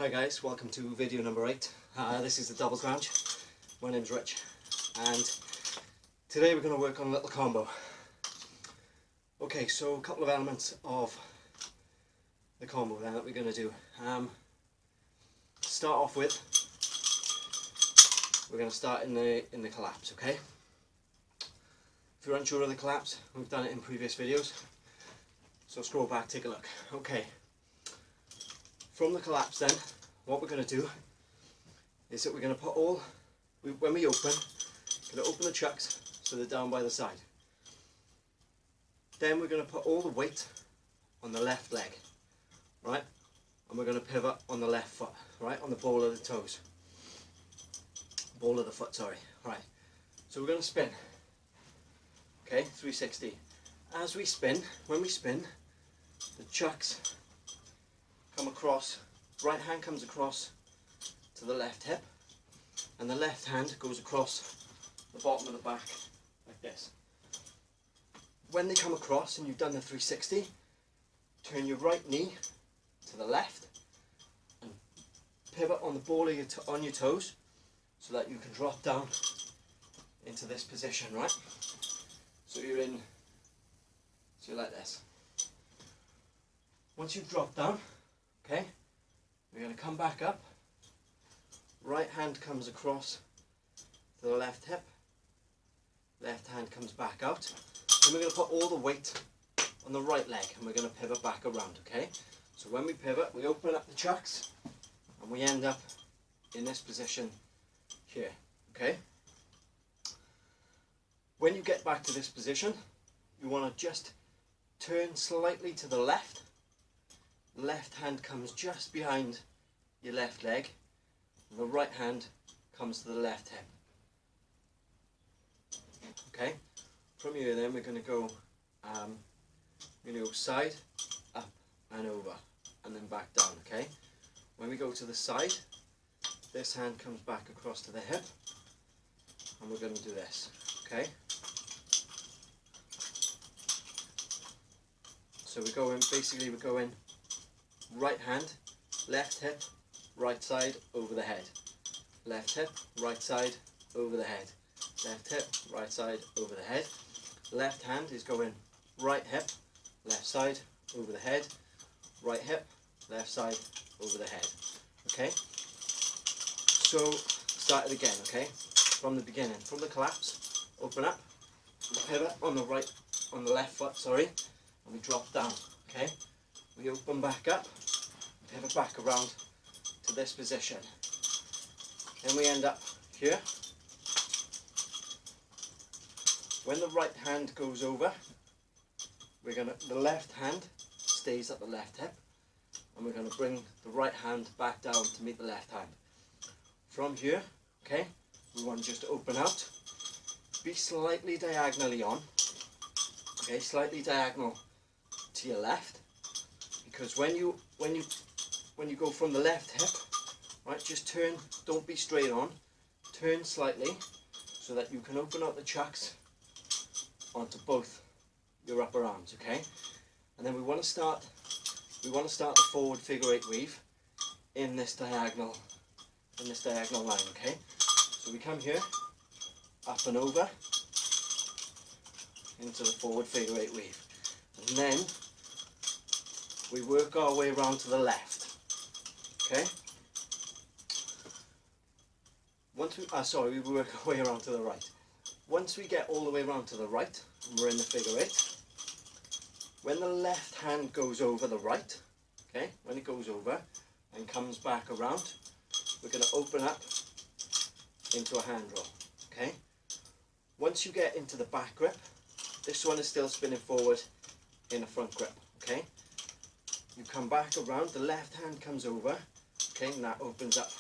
Hi guys, welcome to video number 8. This is the double crunch. My name's Rich and today we're going to work on a little combo. Okay, so a couple of elements of the combo then that we're going to do. To start off with, we're going to start in the collapse, okay? If you're unsure of the collapse, we've done it in previous videos, so scroll back, take a look. Okay. From the collapse then, what we're going to do is that we're going to put when we open, we're going to open the chucks so they're down by the side. Then we're going to put all the weight on the left leg, right? And we're going to pivot on the left foot, right? On the ball of the toes. Ball of the foot, sorry. Right. So we're going to spin. Okay, 360. As we spin, when we spin, the chucks come across, right hand comes across to the left hip and the left hand goes across the bottom of the back like this. When they come across and you've done the 360, turn your right knee to the left and pivot on the ball of on your toes so that you can drop down into this position, right? So you're like this. Once you've dropped down, okay, we're going to come back up, right hand comes across to the left hip, left hand comes back out, and we're going to put all the weight on the right leg and we're going to pivot back around, okay? So when we pivot, we open up the chucks and we end up in this position here, okay? When you get back to this position, you want to just turn slightly to the left. Left hand comes just behind your left leg, and the right hand comes to the left hip. Okay, from here then we're going to go side, up and over, and then back down. Okay, when we go to the side, this hand comes back across to the hip, and we're going to do this. Okay, so we're going right hand, left hip, right side, over the head. Left hip, right side, over the head. Left hip, right side, over the head. Left hand is going right hip, left side, over the head. Right hip, left side, over the head. Okay? So, start it again, okay? From the beginning. From the collapse, open up, pivot on the left foot, sorry, and we drop down, okay? We open back up, pivot back around to this position. Then we end up here. When the right hand goes over, the left hand stays at the left hip, and we're going to bring the right hand back down to meet the left hand. From here, okay, we want to just open out, be slightly diagonally on, okay, slightly diagonal to your left. Because when you go from the left hip, right, just turn, don't be straight on, turn slightly so that you can open up the chucks onto both your upper arms, okay? And then we want to start the forward figure 8 weave in this diagonal line, okay? So we come here, up and over into the forward figure 8 weave, and then we work our way around to the left, okay? We work our way around to the right. Once we get all the way around to the right, and we're in the figure 8, when the left hand goes over the right, okay, when it goes over and comes back around, we're going to open up into a hand roll, okay? Once you get into the back grip, this one is still spinning forward in a front grip, okay? You come back around, the left hand comes over, okay, and that opens up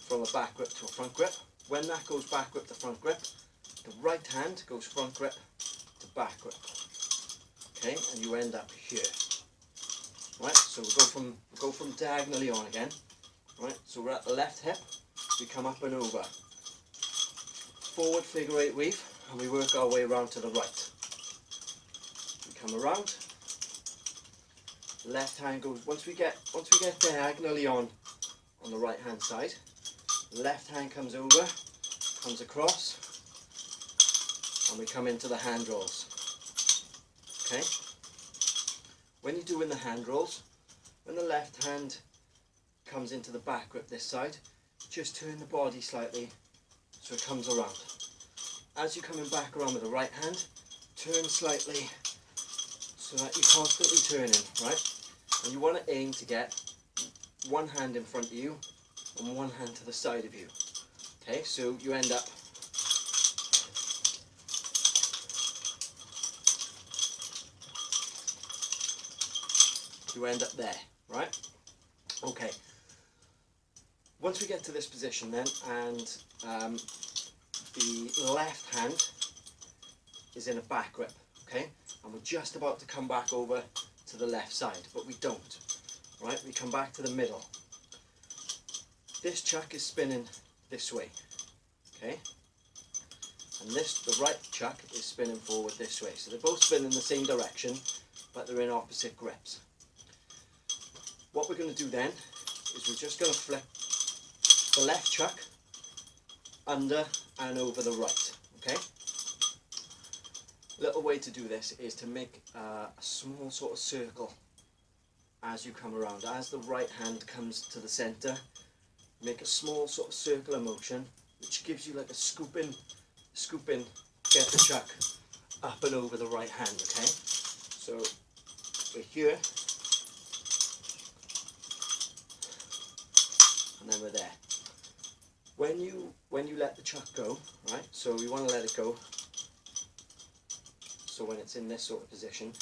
from a back grip to a front grip. When that goes back grip to front grip, the right hand goes front grip to back grip, okay, and you end up here. Right, so we go from diagonally on again. Right, so we're at the left hip, we come up and over, forward figure 8 weave, and we work our way around to the right. We come around, left hand goes, once we get diagonally on on the right hand side. Left hand comes over, comes across, and we come into the hand rolls. Okay? When you're doing the hand rolls, when the left hand comes into the back grip this side, just turn the body slightly so it comes around. As you're coming back around with the right hand, turn slightly so that you're constantly turning, right? And you want to aim to get one hand in front of you and one hand to the side of you. Okay, so you end up there, right? Okay. Once we get to this position then, and the left hand is in a back grip, okay? And we're just about to come back over to the left side, but we don't, right? We come back to the middle. This chuck is spinning this way, okay? And the right chuck is spinning forward this way. So they're both spinning in the same direction, but they're in opposite grips. What we're going to do then is we're just going to flip the left chuck under and over the right, okay? Little way to do this is to make a small sort of circle as you come around. As the right hand comes to the centre, make a small sort of circular motion, which gives you like a scooping, get the chuck up and over the right hand, okay? So we're here, and then we're there. When you let the chuck go, right, so you want to let it go, so when it's in this sort of position,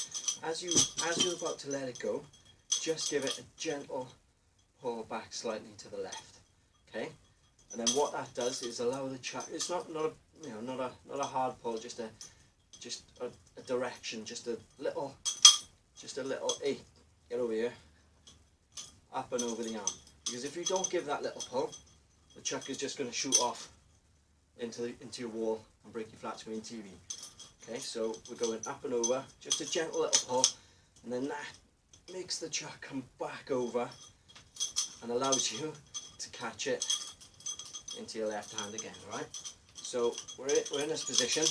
as you're about to let it go, just give it a gentle pull back slightly to the left, okay? And then what that does is allow the chuck. It's not a hard pull, just a direction, just a little. Hey, get over here, up and over the arm. Because if you don't give that little pull, the chuck is just going to shoot off into your wall and break your flat screen TV. Okay, so we're going up and over, just a gentle little pull, and then that makes the chuck come back over and allows you to catch it into your left hand again, right? So we're in this position.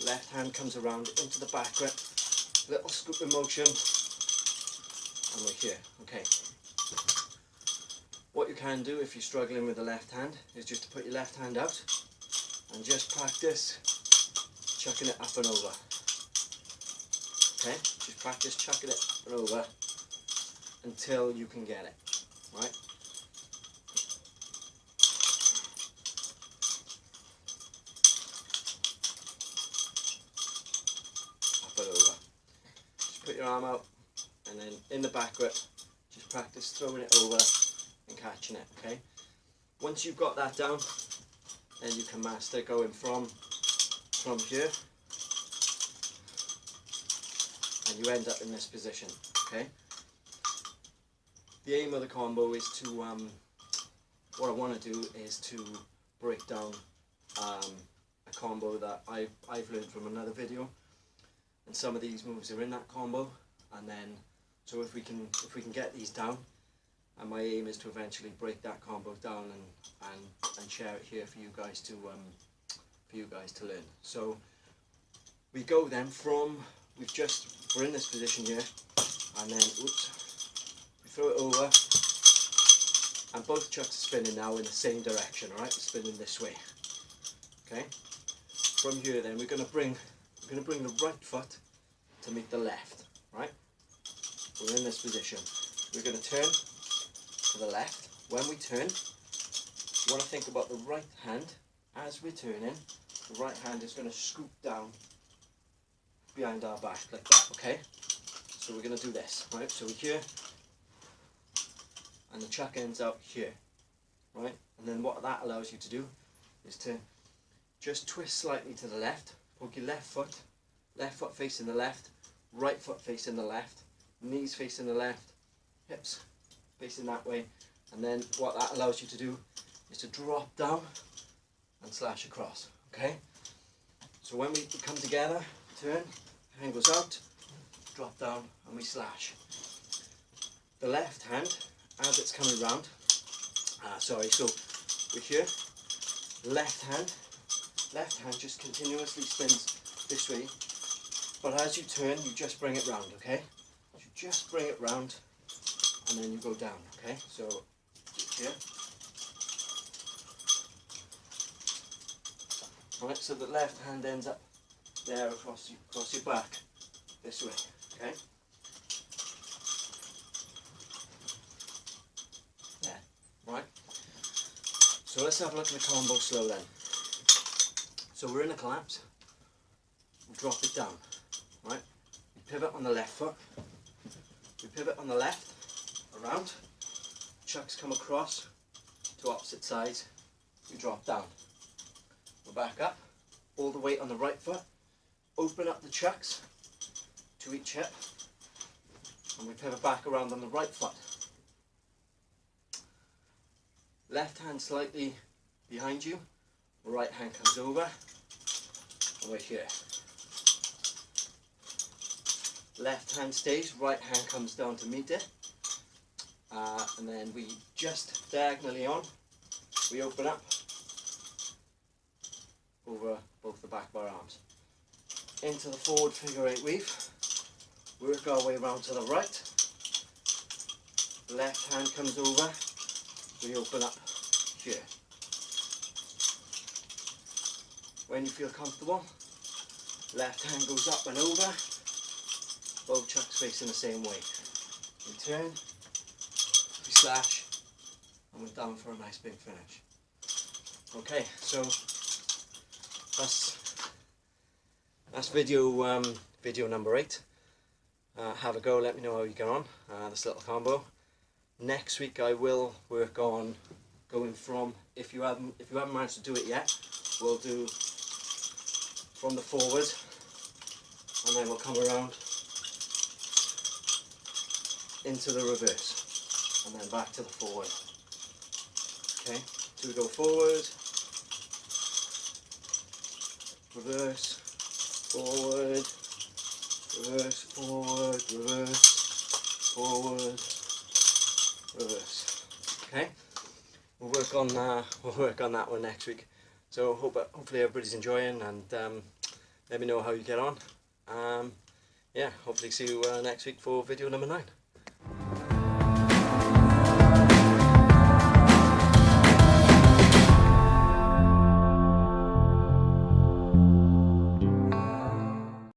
Left hand comes around into the back grip, little scooping motion, and we're here. Okay. What you can do if you're struggling with the left hand is just to put your left hand out and just practice chucking it up and over. Okay, just practice chucking it up and over until you can get it, right? Up and over. Just put your arm out, and then in the back grip, just practice throwing it over and catching it, okay? Once you've got that down, then you can master going from here, and you end up in this position, okay? The aim of the combo is to, what I want to do is to break down a combo that I've learned from another video, and some of these moves are in that combo, and then, so if we can get these down, and my aim is to eventually break that combo down and share it here for you guys to learn. So we go then from, we're in this position here, and then we throw it over, and both chucks are spinning now in the same direction, alright? Spinning this way. Okay? From here then we're gonna bring the right foot to meet the left, right? We're in this position. We're gonna turn to the left. When we turn, you want to think about the right hand. As we're turning, the right hand is going to scoop down behind our back like that, okay? So we're going to do this, right? So we're here, and the chuck ends up here, right? And then what that allows you to do is to just twist slightly to the left, poke your left foot facing the left, right foot facing the left, knees facing the left, hips facing that way, and then what that allows you to do is to drop down and slash across, okay? So when we come together, turn, hand goes out, drop down, and we slash. the left hand, as it's coming round, so we're here, left hand just continuously spins this way, but as you turn, you just bring it round, okay? You just bring it round, and then you go down, okay? So, here. Alright, so the left hand ends up there across your back, this way, okay? There, right? So let's have a look at the combo slow then. So we're in a collapse, we drop it down, right? We pivot on the left foot, we pivot on the left, around, chucks come across to opposite sides, we drop down. We're back up, all the weight on the right foot, open up the chucks to each hip, and we pivot back around on the right foot. Left hand slightly behind you, right hand comes over, and we're here. Left hand stays, right hand comes down to meet it, and then we just diagonally on, we open up over both the back of our arms. Into the forward figure 8 weave, work our way around to the right, left hand comes over, we open up here. When you feel comfortable, left hand goes up and over, both chucks facing the same way. We turn, we slash, and we're down for a nice big finish. Okay, so that's video number 8. Have a go, let me know how you get on, this little combo. Next week I will work on going from, if you haven't managed to do it yet, we'll do from the forward, and then we'll come around into the reverse, and then back to the forward. Okay, so we go forward, reverse, forward, reverse, forward, reverse, forward, reverse. Okay, we'll work on that one next week. So hopefully everybody's enjoying, and let me know how you get on. Yeah, hopefully see you next week for video number 9.